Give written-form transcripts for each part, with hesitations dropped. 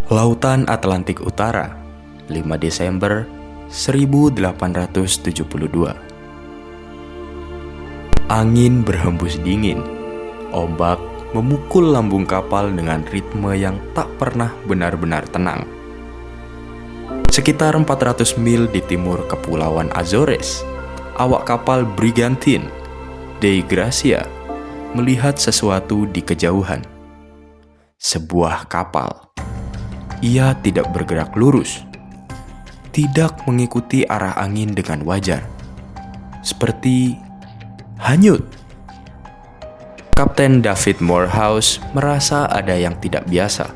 Lautan Atlantik Utara, 5 Desember 1872. Angin berhembus dingin, ombak memukul lambung kapal dengan ritme yang tak pernah benar-benar tenang. Sekitar 400 mil di timur Kepulauan Azores, awak kapal Brigantine Dei Gracia melihat sesuatu di kejauhan. Sebuah kapal. Ia tidak bergerak lurus, tidak mengikuti arah angin dengan wajar, seperti hanyut. Kapten David Morehouse merasa ada yang tidak biasa.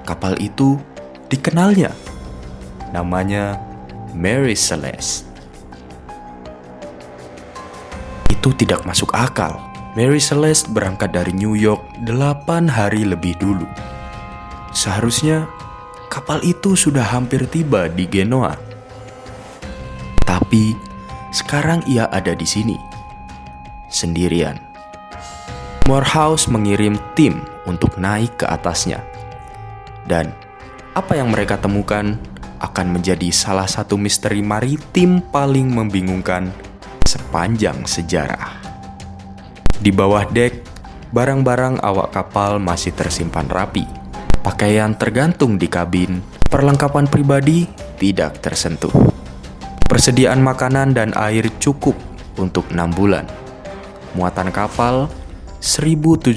Kapal itu dikenalnya. Namanya Mary Celeste. Itu tidak masuk akal. Mary Celeste berangkat dari New York 8 hari lebih dulu. Seharusnya kapal itu sudah hampir tiba di Genoa. Tapi sekarang ia ada di sini, sendirian. Morehouse mengirim tim untuk naik ke atasnya. Dan apa yang mereka temukan akan menjadi salah satu misteri maritim paling membingungkan sepanjang sejarah. Di bawah dek, barang-barang awak kapal masih tersimpan rapi. Pakaian tergantung di kabin, perlengkapan pribadi tidak tersentuh. Persediaan makanan dan air cukup untuk 6 bulan. Muatan kapal 1.700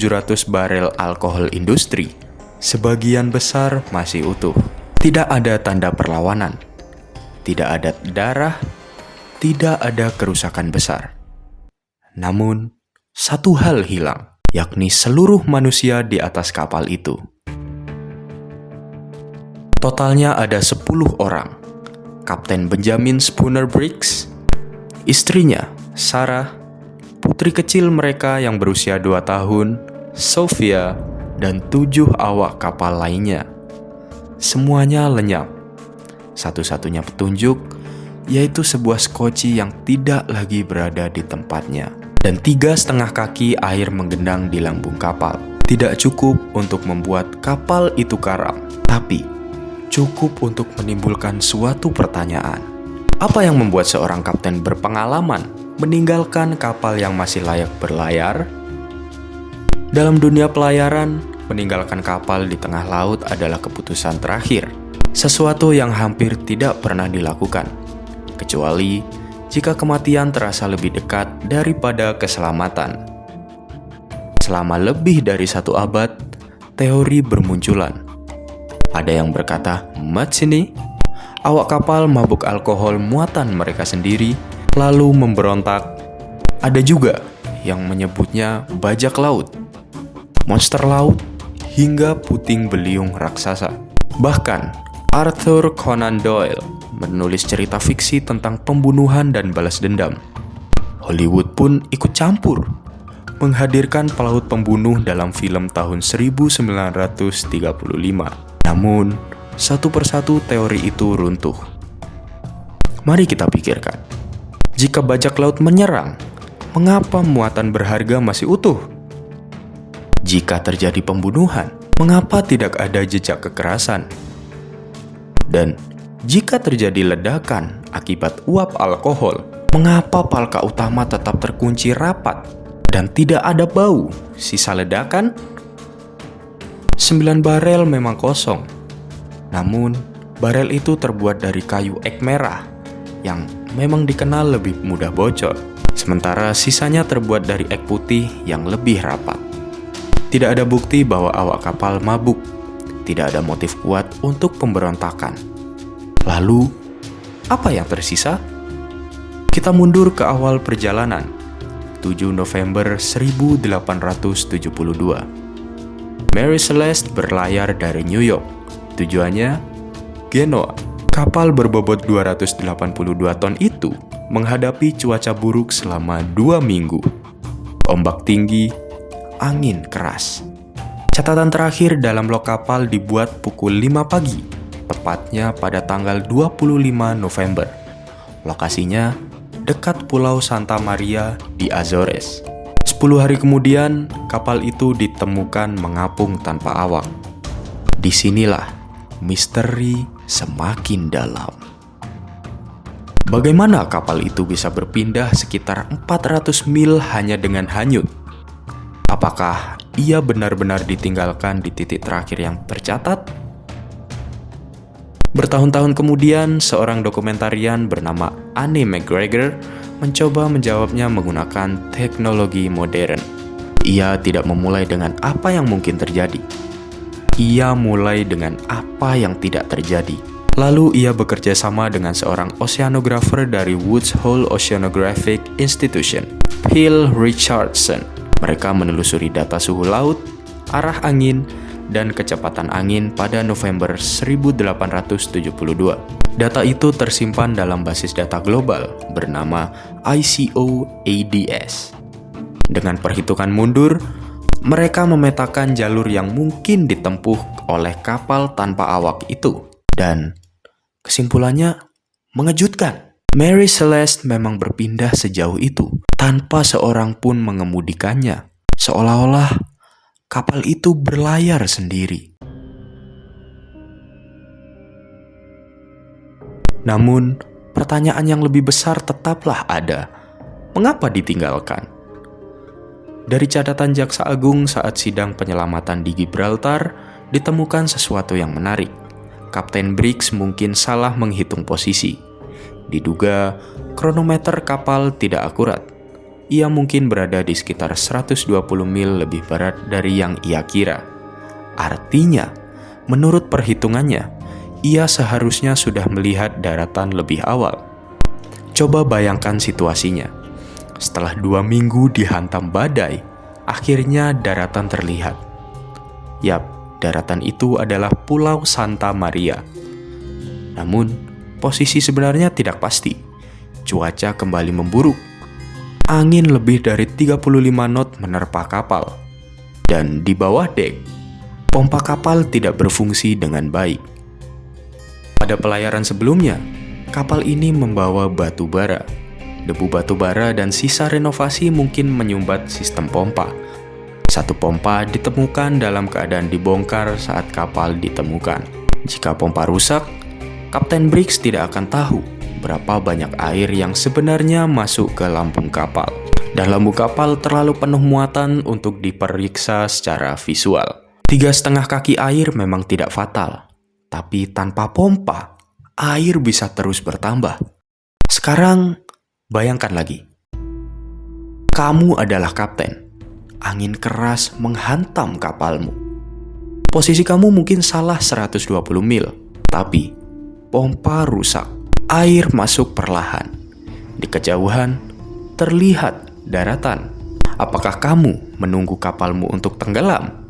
barel alkohol industri, sebagian besar masih utuh. Tidak ada tanda perlawanan, tidak ada darah, tidak ada kerusakan besar. Namun, satu hal hilang, yakni seluruh manusia di atas kapal itu. Totalnya ada 10 orang. Kapten Benjamin Spooner Briggs, istrinya Sarah, putri kecil mereka yang berusia 2 tahun, Sophia, dan 7 awak kapal lainnya. Semuanya lenyap. Satu-satunya petunjuk yaitu sebuah skoci yang tidak lagi berada di tempatnya. Dan 3,5 kaki air menggendang di lambung kapal. Tidak cukup untuk membuat kapal itu karam, tapi cukup untuk menimbulkan suatu pertanyaan. Apa yang membuat seorang kapten berpengalaman meninggalkan kapal yang masih layak berlayar? Dalam dunia pelayaran, meninggalkan kapal di tengah laut adalah keputusan terakhir. Sesuatu yang hampir tidak pernah dilakukan, kecuali jika kematian terasa lebih dekat daripada keselamatan. Selama lebih dari 1 abad, teori bermunculan. Ada yang berkata, Matsini, awak kapal mabuk alkohol muatan mereka sendiri, lalu memberontak. Ada juga yang menyebutnya bajak laut, monster laut, hingga puting beliung raksasa. Bahkan, Arthur Conan Doyle menulis cerita fiksi tentang pembunuhan dan balas dendam. Hollywood pun ikut campur, menghadirkan pelaut pembunuh dalam film tahun 1935. Namun, satu persatu teori itu runtuh. Mari kita pikirkan, jika bajak laut menyerang, mengapa muatan berharga masih utuh? Jika terjadi pembunuhan, mengapa tidak ada jejak kekerasan? Dan jika terjadi ledakan akibat uap alkohol, mengapa palka utama tetap terkunci rapat dan tidak ada bau sisa ledakan? 9 barel memang kosong, namun barel itu terbuat dari kayu ek merah yang memang dikenal lebih mudah bocor, sementara sisanya terbuat dari ek putih yang lebih rapat. Tidak ada bukti bahwa awak kapal mabuk, tidak ada motif kuat untuk pemberontakan. Lalu, apa yang tersisa? Kita mundur ke awal perjalanan, 7 November 1872. Mary Celeste berlayar dari New York. Tujuannya Genoa. Kapal berbobot 282 ton itu menghadapi cuaca buruk selama 2 minggu. Ombak tinggi, angin keras. Catatan terakhir dalam log kapal dibuat pukul 5 pagi, tepatnya pada tanggal 25 November. Lokasinya dekat Pulau Santa Maria di Azores. 10 hari kemudian, kapal itu ditemukan mengapung tanpa awak. Disinilah misteri semakin dalam. Bagaimana kapal itu bisa berpindah sekitar 400 mil hanya dengan hanyut? Apakah ia benar-benar ditinggalkan di titik terakhir yang tercatat? Bertahun-tahun kemudian, seorang dokumentarian bernama Anne McGregor mencoba menjawabnya menggunakan teknologi modern. Ia tidak memulai dengan apa yang mungkin terjadi. Ia mulai dengan apa yang tidak terjadi. Lalu ia bekerja sama dengan seorang oceanographer dari Woods Hole Oceanographic Institution, Phil Richardson. Mereka menelusuri data suhu laut, arah angin, dan kecepatan angin pada November 1872. Data itu tersimpan dalam basis data global bernama ICO-ADS. Dengan perhitungan mundur, mereka memetakan jalur yang mungkin ditempuh oleh kapal tanpa awak itu. Dan kesimpulannya mengejutkan. Mary Celeste memang berpindah sejauh itu tanpa seorang pun mengemudikannya. Seolah-olah kapal itu berlayar sendiri. Namun, pertanyaan yang lebih besar tetaplah ada. Mengapa ditinggalkan? Dari catatan Jaksa Agung saat sidang penyelamatan di Gibraltar, ditemukan sesuatu yang menarik. Kapten Briggs mungkin salah menghitung posisi. Diduga, kronometer kapal tidak akurat. Ia mungkin berada di sekitar 120 mil lebih barat dari yang ia kira. Artinya, menurut perhitungannya, ia seharusnya sudah melihat daratan lebih awal. Coba bayangkan situasinya. Setelah 2 minggu dihantam badai, akhirnya daratan terlihat. Yap, daratan itu adalah Pulau Santa Maria. Namun, posisi sebenarnya tidak pasti. Cuaca kembali memburuk. Angin lebih dari 35 knot menerpa kapal. Dan di bawah dek, pompa kapal tidak berfungsi dengan baik. Pada pelayaran sebelumnya, kapal ini membawa batu bara. Debu batu bara dan sisa renovasi mungkin menyumbat sistem pompa. Satu pompa ditemukan dalam keadaan dibongkar saat kapal ditemukan. Jika pompa rusak, Kapten Briggs tidak akan tahu berapa banyak air yang sebenarnya masuk ke lambung kapal. Dan lambung kapal terlalu penuh muatan untuk diperiksa secara visual. 3,5 kaki air memang tidak fatal, tapi tanpa pompa, air bisa terus bertambah. Sekarang, bayangkan lagi. Kamu adalah kapten. Angin keras menghantam kapalmu. Posisi kamu mungkin salah 120 mil, tapi pompa rusak. Air masuk perlahan. Di kejauhan, terlihat daratan. Apakah kamu menunggu kapalmu untuk tenggelam?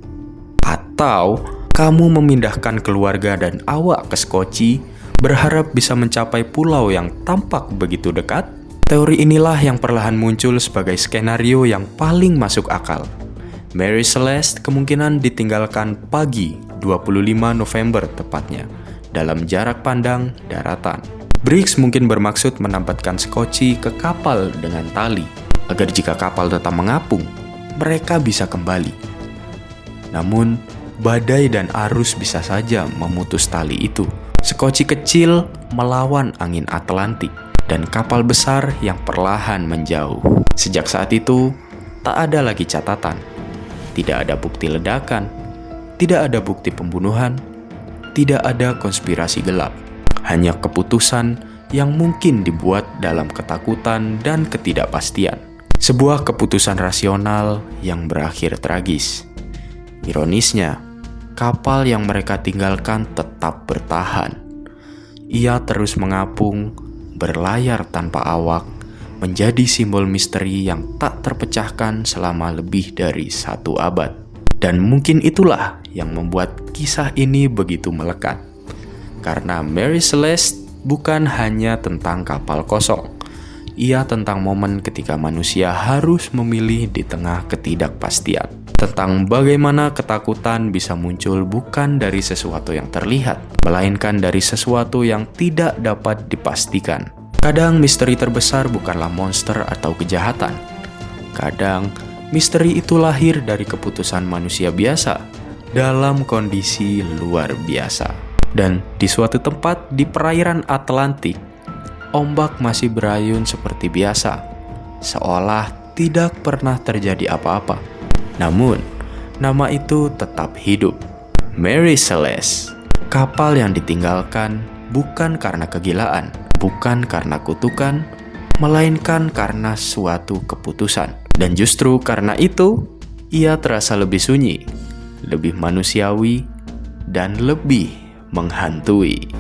Atau kamu memindahkan keluarga dan awak ke Skocie, berharap bisa mencapai pulau yang tampak begitu dekat? Teori inilah yang perlahan muncul sebagai skenario yang paling masuk akal. Mary Celeste kemungkinan ditinggalkan pagi 25 November tepatnya, dalam jarak pandang daratan. Briggs mungkin bermaksud menambatkan Skocie ke kapal dengan tali, agar jika kapal tetap mengapung, mereka bisa kembali. Namun, badai dan arus bisa saja memutus tali itu. Skocie kecil melawan angin Atlantik, dan kapal besar yang perlahan menjauh. Sejak saat itu, tak ada lagi catatan. Tidak ada bukti ledakan, tidak ada bukti pembunuhan, tidak ada konspirasi gelap. Hanya keputusan yang mungkin dibuat dalam ketakutan dan ketidakpastian. Sebuah keputusan rasional yang berakhir tragis. Ironisnya, kapal yang mereka tinggalkan tetap bertahan. Ia terus mengapung, berlayar tanpa awak, menjadi simbol misteri yang tak terpecahkan selama lebih dari 1 abad. Dan mungkin itulah yang membuat kisah ini begitu melekat. Karena Mary Celeste bukan hanya tentang kapal kosong. Ia tentang momen ketika manusia harus memilih di tengah ketidakpastian. Tentang bagaimana ketakutan bisa muncul bukan dari sesuatu yang terlihat, melainkan dari sesuatu yang tidak dapat dipastikan. Kadang misteri terbesar bukanlah monster atau kejahatan. Kadang misteri itu lahir dari keputusan manusia biasa, dalam kondisi luar biasa. Dan di suatu tempat di perairan Atlantik, ombak masih berayun seperti biasa, seolah tidak pernah terjadi apa-apa. Namun, nama itu tetap hidup. Mary Celeste, kapal yang ditinggalkan bukan karena kegilaan, bukan karena kutukan, melainkan karena suatu keputusan. Dan justru karena itu, ia terasa lebih sunyi, lebih manusiawi, dan lebih menghantui.